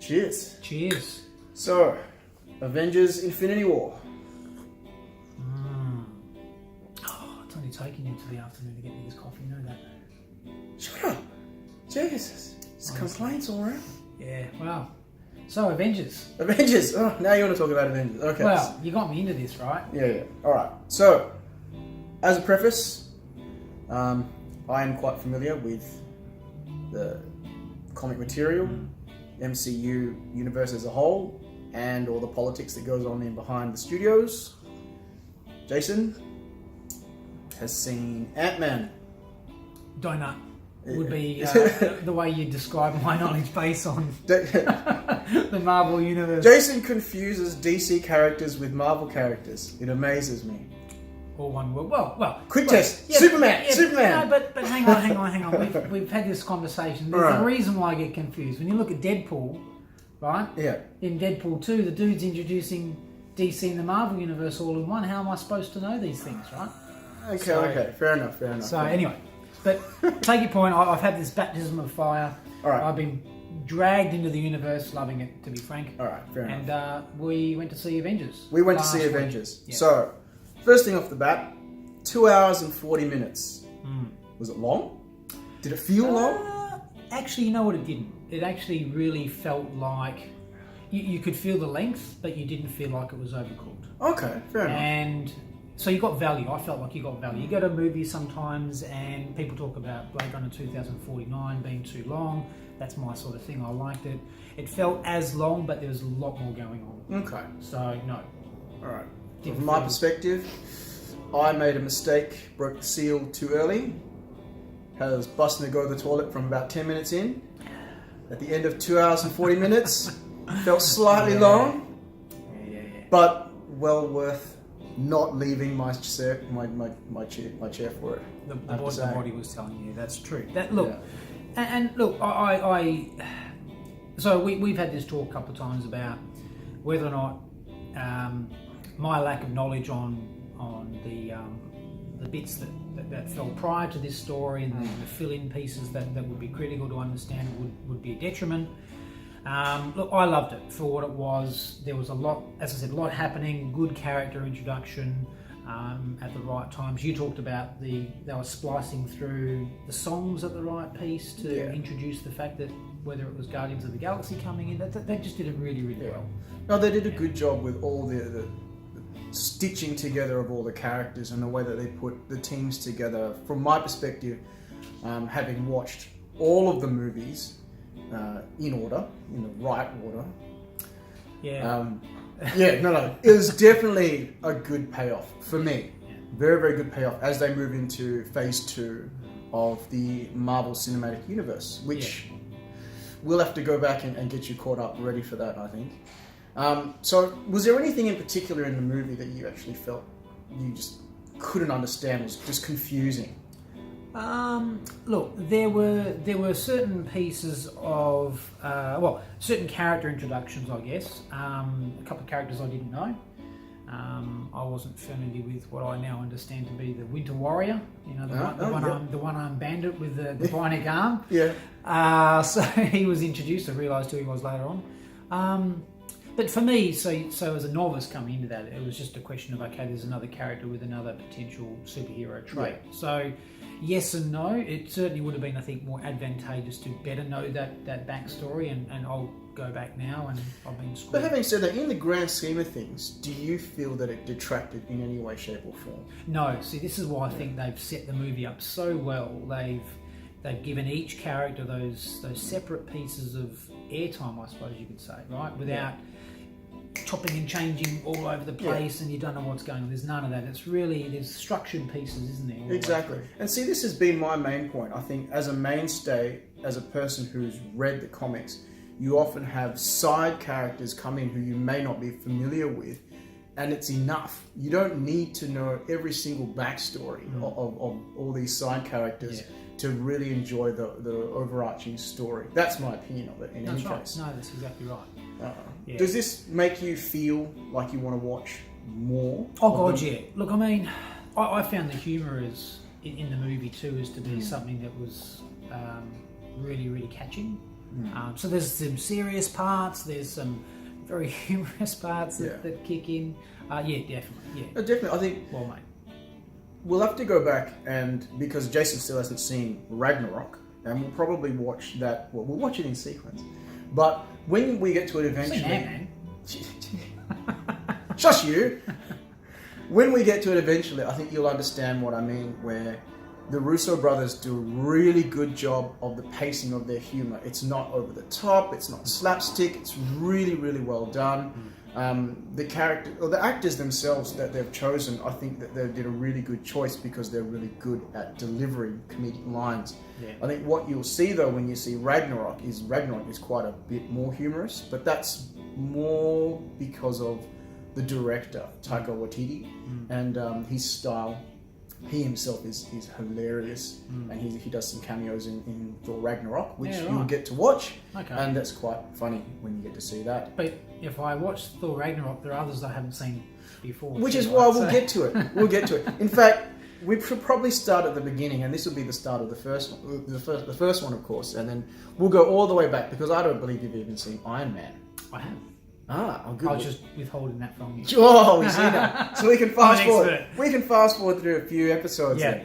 Cheers. Cheers. So, Avengers Infinity War. Oh, it's only taken you to the afternoon to get me this coffee, you know that. Shut up. Jesus. It's complaints all around. Yeah, well. So, Avengers. Avengers. Oh, now you want to talk about Avengers. Okay. Well, you got me into this, right? Yeah. Alright. So, as a preface, I am quite familiar with the comic material, MCU universe as a whole, and all the politics that goes on in behind the studios. Jason has seen Ant-Man. Donut would be the way you describe my knowledge base on the Marvel universe. Jason confuses DC characters with Marvel characters. It amazes me. Or one word. Well. Quick test. Yeah, Superman. Yeah, Superman. No, but hang on. We've had this conversation. There's a reason why I get confused. When you look at Deadpool, right? Yeah. In Deadpool 2, the dude's introducing DC and the Marvel universe all in one. How am I supposed to know these things, right? Okay. Fair enough. So anyway, but take your point. I've had this baptism of fire. All right. I've been dragged into the universe, loving it, to be frank. All right. Fair enough. And we went to see Avengers. We went to see Avengers. Yeah. So, first thing off the bat, 2 hours and 40 minutes. Was it long? Did it feel long? Actually, you know what, it didn't. It actually really felt like you could feel the length, but you didn't feel like it was overcooked. Okay, fair enough. And so you got value. I felt like you got value. You go to movies sometimes and people talk about Blade Runner 2049 being too long. That's my sort of thing. I liked it. It felt as long, but there was a lot more going on. Okay. So, no. All right. From my perspective, I made a mistake, broke the seal too early. Was busting to go to the toilet from about 10 minutes in. At the end of 2 hours and 40 minutes, felt slightly long, but well worth not leaving my chair for it. The body was telling you that's true. And look, so we've had this talk a couple of times about whether or not my lack of knowledge on the bits that fell prior to this story and the fill-in pieces that would be critical to understand would be a detriment. Look, I loved it for what it was. There was a lot, as I said, a lot happening, good character introduction at the right times. You talked about they were splicing through the songs at the right piece to introduce the fact that whether it was Guardians of the Galaxy coming in, they just did it really, really well. No, they did a good job with all the stitching together of all the characters and the way that they put the teams together. From my perspective, having watched all of the movies in order, in the right order. It was definitely a good payoff for me. Very, very good payoff as they move into phase 2 of the Marvel Cinematic Universe, which we'll have to go back and get you caught up ready for that, I think. So was there anything in particular in the movie that you actually felt you just couldn't understand, was just confusing? Look, there were certain pieces of certain character introductions, I guess. A couple of characters I didn't know. I wasn't familiar with what I now understand to be the Winter Warrior. You know, the one-armed bandit with the bionic arm. Yeah. So he was introduced. I realised who he was later on. But for me, so as a novice coming into that, it was just a question of, okay, there's another character with another potential superhero trait. Yeah. So yes and no. It certainly would have been, I think, more advantageous to better know that backstory, and I'll go back now and I've been screwed. But having said that, in the grand scheme of things, do you feel that it detracted in any way, shape or form? No. See, this is why I think they've set the movie up so well. They've given each character those separate pieces of airtime, I suppose you could say, right? Without chopping and changing all over the place and you don't know what's going on. There's none of that. It's really, there's structured pieces, isn't there? Exactly. And see, this has been my main point. I think as a mainstay, as a person who's read the comics, you often have side characters come in who you may not be familiar with, and it's enough. You don't need to know every single backstory of all these side characters to really enjoy the overarching story. That's my opinion of it in any case. No, that's exactly right. Does this make you feel like you want to watch more? Oh God, yeah. Look, I mean, I found the humour in the movie too is to be something that was really, really catching. So there's some serious parts. There's some very humorous parts that kick in. Definitely. Yeah, Definitely. I think. Well, mate. We'll have to go back because Jason still hasn't seen Ragnarok, and we'll probably watch that. Well, we'll watch it in sequence. But when we get to it eventually, man. Shush you. When we get to it eventually, I think you'll understand what I mean. Where the Russo brothers do a really good job of the pacing of their humor. It's not over the top. It's not slapstick. It's really, really well done. The character or the actors themselves that they've chosen, I think that they did a really good choice because they're really good at delivering comedic lines. Yeah. I think what you'll see though when you see Ragnarok is quite a bit more humorous, but that's more because of the director Taika Waititi and his style. He himself is hilarious, and he does some cameos in Thor Ragnarok, which you'll get to watch, and that's quite funny when you get to see that. But if I watch Thor Ragnarok, there are others I haven't seen before. Which is why we'll get to it. We'll get to it. In fact, we should probably start at the beginning, and this will be the start of the first one, the first one, of course, and then we'll go all the way back because I don't believe you've even seen Iron Man. I have. Good. I was just withholding that from you. Oh, we see that. So we can fast forward. We can fast forward through a few episodes. Yeah.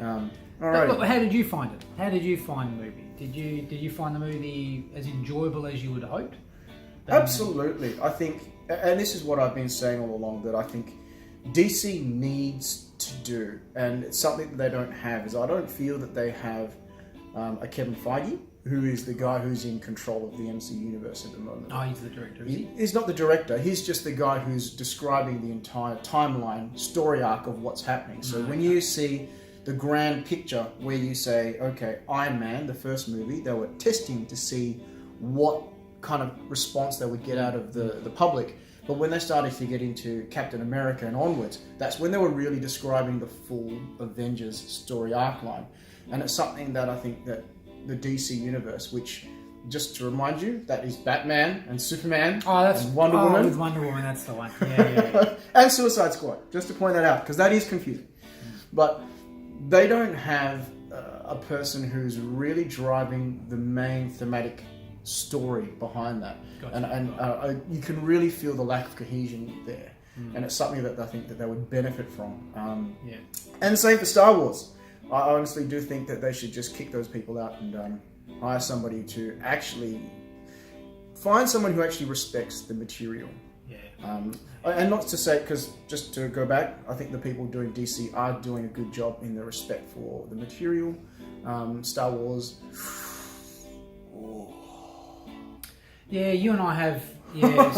All right. Look, how did you find it? How did you find the movie? Did you find the movie as enjoyable as you would have hoped? Absolutely. I think, and this is what I've been saying all along, that I think DC needs to do, and it's something that they don't have, is I don't feel that they have a Kevin Feige, who is the guy who's in control of the MC universe at the moment. Oh, he's the director, is he? He's not the director. He's just the guy who's describing the entire timeline, story arc of what's happening. So when you see the grand picture where you say, okay, Iron Man, the first movie, they were testing to see what kind of response they would get out of the public. But when they started to get into Captain America and onwards, that's when they were really describing the full Avengers story arc line. And it's something that I think that the DC universe, which, just to remind you, that is Batman and Superman and Wonder Woman. With Wonder Woman, that's the one. Yeah. And Suicide Squad, just to point that out, because that is confusing. But they don't have a person who's really driving the main thematic story behind that. Gotcha. And you can really feel the lack of cohesion there. And it's something that I think that they would benefit from. And same for Star Wars. I honestly do think that they should just kick those people out and hire somebody to actually find someone who actually respects the material. And not to say, because just to go back, I think the people doing DC are doing a good job in the respect for the material. Star Wars. Yeah, you and I have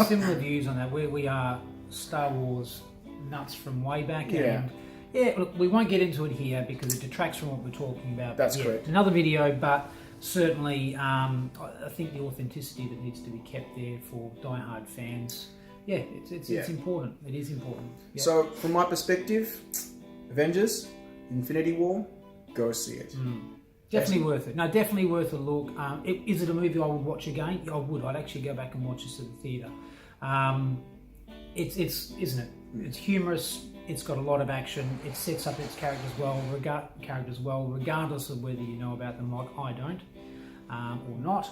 similar views on that. We are Star Wars nuts from way back. And look, we won't get into it here because it detracts from what we're talking about. That's correct. Another video, but certainly I think the authenticity that needs to be kept there for diehard fans. Yeah, it's important. It is important. Yeah. So, from my perspective, Avengers Infinity War, go see it. Definitely worth it. No, definitely worth a look. Is it a movie I would watch again? I would. I'd actually go back and watch this at the theatre. It's isn't it? It's humorous. It's got a lot of action. It sets up its characters well, regardless of whether you know about them like I don't or not.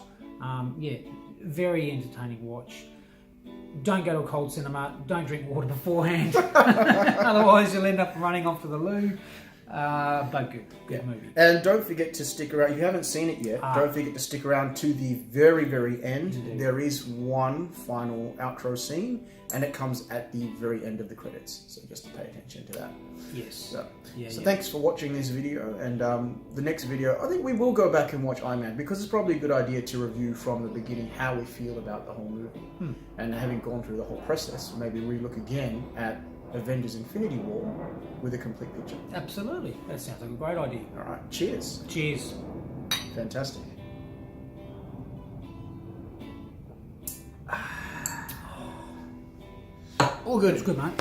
Very entertaining watch. Don't go to a cold cinema. Don't drink water beforehand. Otherwise, you'll end up running off to the loo. But good movie. And don't forget to stick around. If you haven't seen it yet, don't forget to stick around to the very, very end. Indeed. There is one final outro scene, and it comes at the very end of the credits. So just to pay attention to that. Yes. So thanks for watching this video. And the next video, I think we will go back and watch Iron Man, because it's probably a good idea to review from the beginning how we feel about the whole movie. And having gone through the whole process, maybe relook again at Avengers Infinity War with a complete picture. Absolutely. That sounds like a great idea. All right. Cheers. Cheers. Fantastic. All good. It's good, mate.